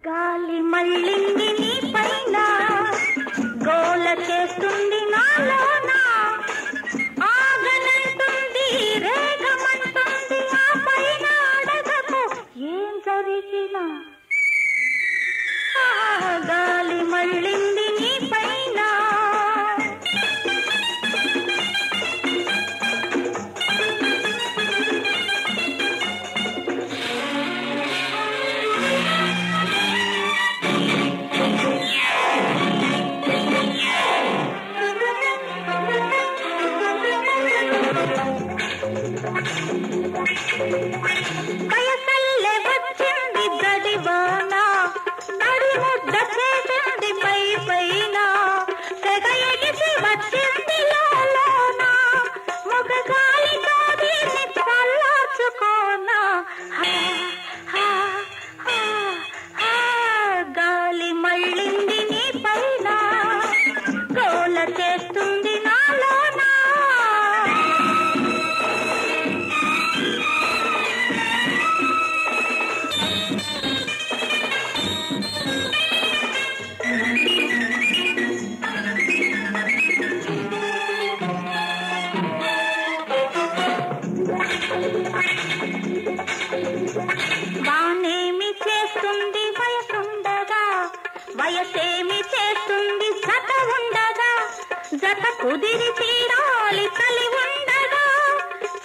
గాలి మళ్ళింది నీ పైన గోల చేస్తుంది నాలోన ఆగనంటుంది రేగమంటుంది ఆ పైన అడగకు ఏం జరిగినా గాలి మళ్ళింది నీ పైన వయసల్లే వచ్చింది గడివాన నడి ముద్ద చేసింది పై పైన తెగ ఎగిసి వచ్చింది లోన మొగ గాలితో దీన్ని చల్లార్చుకోనా గాలి మళ్ళింది నీ పైన గోల చేస్తుంది నాలోన వానేమి చేస్తుంది వయసుండగా వయసేమి చేస్తుంది జత ఉండగా జత కుదిరి తీరాలి చలి ఉండగా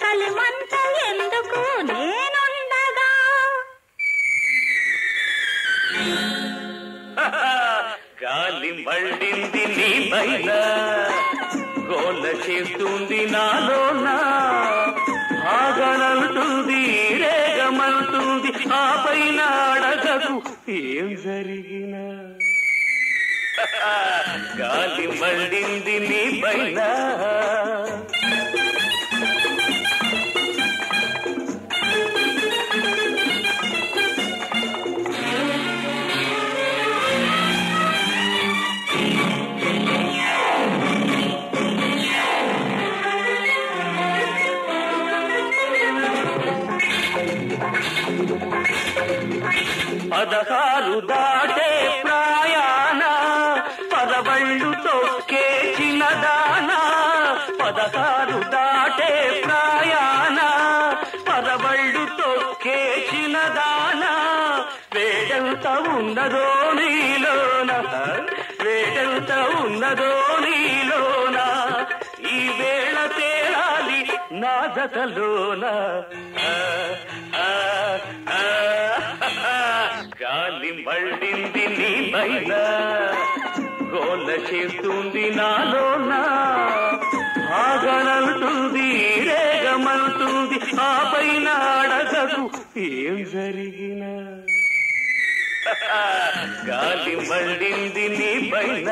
చలిమంట ఎందుకు నేనుండగా గాలి మళ్ళింది నీ పైన గోల చేస్తుంది నాలోన ఆగనంటుంది రేగమంటుంది ఆ పైన అడగకు ఏం జరిగినా గాలి మళ్ళింది నీ పైన పదహారు దాటే ప్రాయాణ పదవళ్ళు తొక్కే చిన్నదాన పదహారు దాటే ప్రాయాణ పదవళ్ళు తొక్కే చిన్నదాన వేడంత ఉన్నదో నీలోన వేడంత ఉన్నదో నీలోన ఈ వేళ తేలాలి నా జతలోన గాలి మళ్ళింది నీ పైన గోల చేస్తుంది నాలోన ఆగనంటుంది రేగమంటుంది ఆ పైన అడగకు ఏం జరిగినా గాలి మళ్ళింది నీ పైన